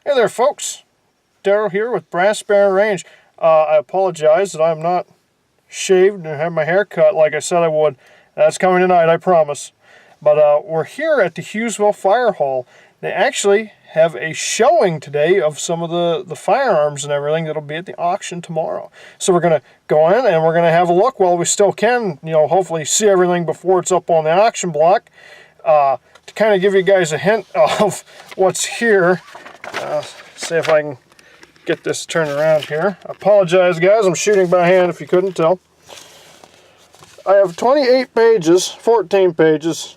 Hey there, folks. Darryl here with Brass Bear Range. I apologize that I'm not shaved and have my hair cut like I said I would. That's coming tonight, I promise. But we're here at the Hughesville Fire Hall. They actually have a showing today of some of the firearms and everything that'll be at the auction tomorrow. So we're going to go in and we're going to have a look while we still can, hopefully see everything before it's up on the auction block. To kind of give you guys a hint of what's here. See if I can get this turned around here. I apologize, guys. I'm shooting by hand if you couldn't tell. I have 28 pages, 14 pages,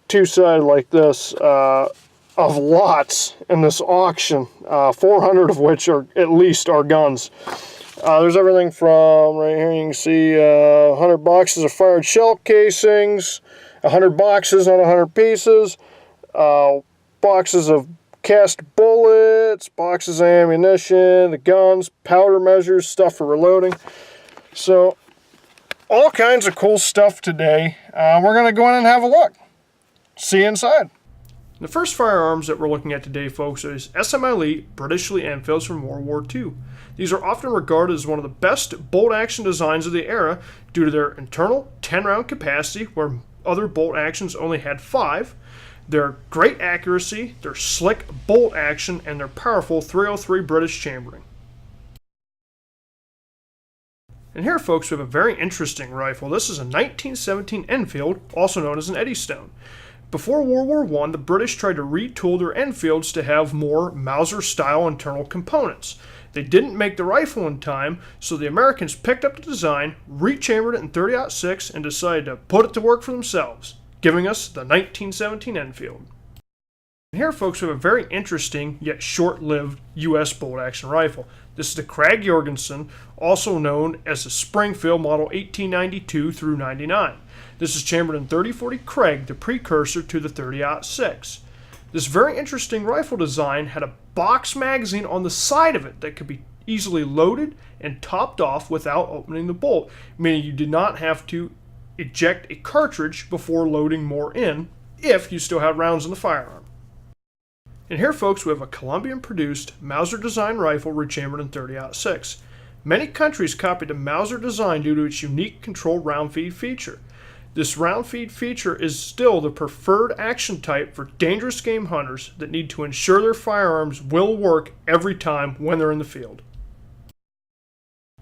two-sided like this, of lots in this auction, 400 of which are at least are guns. There's everything from, right here you can see 100 boxes of fired shell casings, 100 boxes, not 100 pieces, boxes of cast bullets, boxes of ammunition, the guns, powder measures, stuff for reloading. So, all kinds of cool stuff today. We're going to go in and have a look. See you inside. The first firearms that we're looking at today, folks, is SMLE British Enfields from World War II. These are often regarded as one of the best bolt-action designs of the era due to their internal 10-round capacity, where other bolt actions only had 5. Their great accuracy, their slick bolt action, and their powerful 303 British chambering. And here, folks, we have a very interesting rifle. This is a 1917 Enfield, also known as an Eddystone. Before World War I, the British tried to retool their Enfields to have more Mauser-style internal components. They didn't make the rifle in time, so the Americans picked up the design, rechambered it in .30-06, and decided to put it to work for themselves, giving us the 1917 Enfield. And here, folks, we have a very interesting yet short-lived U.S. bolt-action rifle. This is the Krag-Jorgensen, also known as the Springfield Model 1892 through 99. This is chambered in .30-40 Krag, the precursor to the .30-06. This very interesting rifle design had a box magazine on the side of it that could be easily loaded and topped off without opening the bolt, meaning you did not have to eject a cartridge before loading more in, if you still had rounds in the firearm. And here, folks, we have a Colombian-produced Mauser-designed rifle rechambered in .30-06. Many countries copied the Mauser design due to its unique controlled round feed feature. This round feed feature is still the preferred action type for dangerous game hunters that need to ensure their firearms will work every time when they're in the field.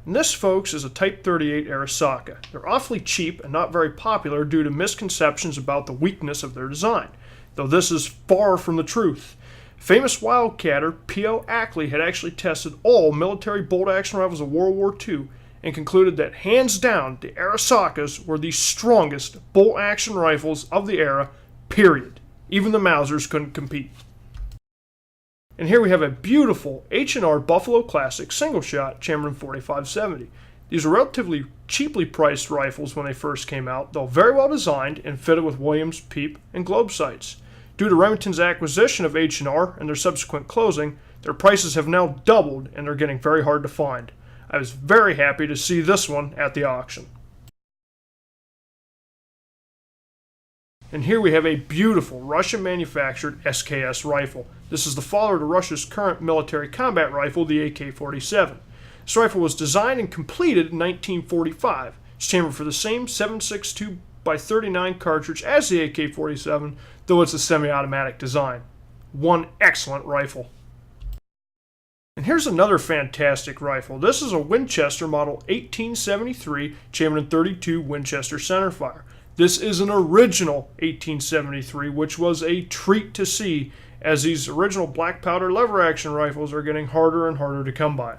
And this, folks, is a Type 38 Arisaka. They're awfully cheap and not very popular due to misconceptions about the weakness of their design, though this is far from the truth. Famous wildcatter P.O. Ackley had actually tested all military bolt-action rifles of World War II and concluded that, hands down, the Arisakas were the strongest bolt-action rifles of the era, period. Even the Mausers couldn't compete. And here we have a beautiful H&R Buffalo Classic single-shot chambered in .45-70. These were relatively cheaply priced rifles when they first came out, though very well designed and fitted with Williams, Peep, and Globe sights. Due to Remington's acquisition of H&R and their subsequent closing, their prices have now doubled and they're getting very hard to find. I was very happy to see this one at the auction. And here we have a beautiful Russian-manufactured SKS rifle. This is the follower to Russia's current military combat rifle, the AK-47. This rifle was designed and completed in 1945. It's chambered for the same 7.62 by 39 cartridge as the AK-47, though it's a semi-automatic design. One excellent rifle. And here's another fantastic rifle. This is a Winchester Model 1873 chambered in .32 Winchester centerfire. This is an original 1873, which was a treat to see, as these original black powder lever action rifles are getting harder and harder to come by.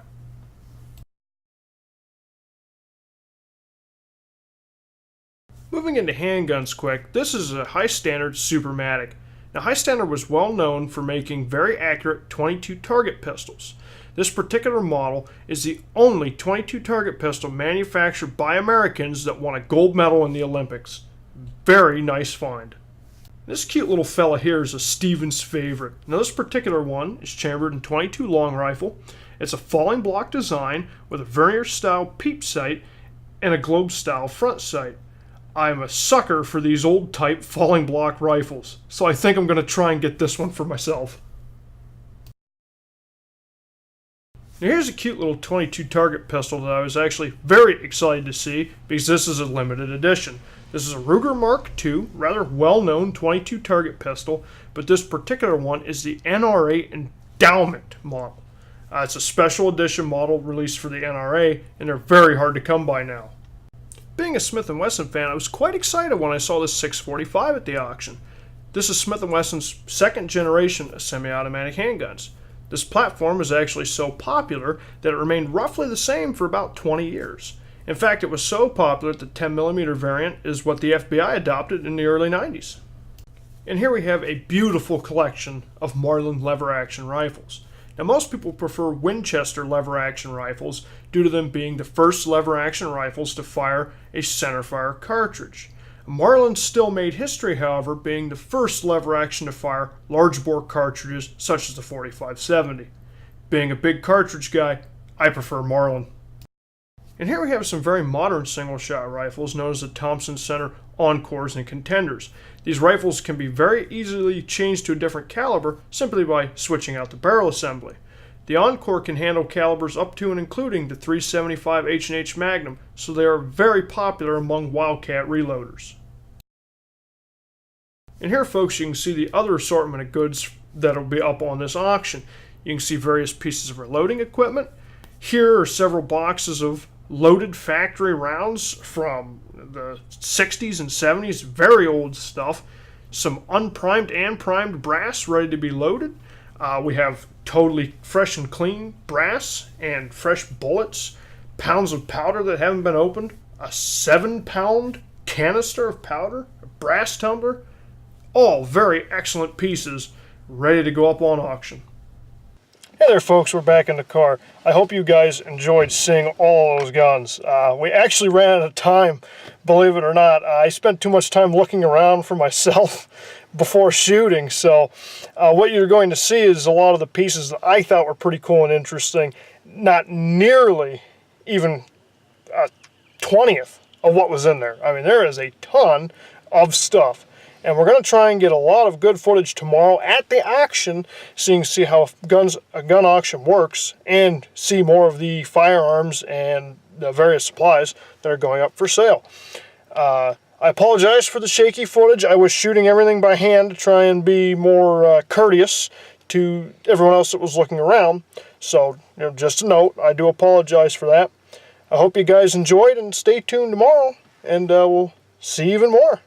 Moving into handguns quick, this is a High Standard Supermatic. Now, High Standard was well known for making very accurate 22 target pistols. This particular model is the only 22 target pistol manufactured by Americans that won a gold medal in the Olympics. Very nice find. This cute little fella here is a Stevens favorite. Now, this particular one is chambered in .22 long rifle. It's a falling block design with a Vernier style peep sight and a globe style front sight. I'm a sucker for these old type falling block rifles, so I think I'm going to try and get this one for myself. Now here's a cute little 22 target pistol that I was actually very excited to see because this is a limited edition. This is a Ruger Mark II, rather well-known 22 target pistol, but this particular one is the NRA Endowment model. It's a special edition model released for the NRA, and they're very hard to come by now. Being a Smith & Wesson fan, I was quite excited when I saw this 645 at the auction. This is Smith & Wesson's second generation of semi-automatic handguns. This platform is actually so popular that it remained roughly the same for about 20 years. In fact, it was so popular that the 10mm variant is what the FBI adopted in the early 90s. And here we have a beautiful collection of Marlin lever-action rifles. Now, most people prefer Winchester lever-action rifles due to them being the first lever-action rifles to fire a centerfire cartridge. Marlin still made history, however, being the first lever-action to fire large-bore cartridges such as the 4570. Being a big cartridge guy, I prefer Marlin. And here we have some very modern single-shot rifles known as the Thompson Center Encores and Contenders. These rifles can be very easily changed to a different caliber simply by switching out the barrel assembly. The Encore can handle calibers up to and including the .375 H&H Magnum, so they are very popular among Wildcat reloaders. And here, folks, you can see the other assortment of goods that will be up on this auction. You can see various pieces of reloading equipment. Here are several boxes of loaded factory rounds from the 60s and 70s, very old stuff. Some unprimed and primed brass ready to be loaded. We have totally fresh and clean brass and fresh bullets, pounds of powder that haven't been opened, a 7-pound canister of powder, a brass tumbler, all very excellent pieces ready to go up on auction. Hey there, folks, we're back in the car. I hope you guys enjoyed seeing all those guns. We actually ran out of time, believe it or not. I spent too much time looking around for myself before shooting, so what you're going to see is a lot of the pieces that I thought were pretty cool and interesting, not nearly even a 20th of what was in there. I mean, there is a ton of stuff. And we're going to try and get a lot of good footage tomorrow at the auction so you can see how a gun auction works and see more of the firearms and the various supplies that are going up for sale. I apologize for the shaky footage. I was shooting everything by hand to try and be more courteous to everyone else that was looking around. So, just a note, I do apologize for that. I hope you guys enjoyed and stay tuned tomorrow, and we'll see even more.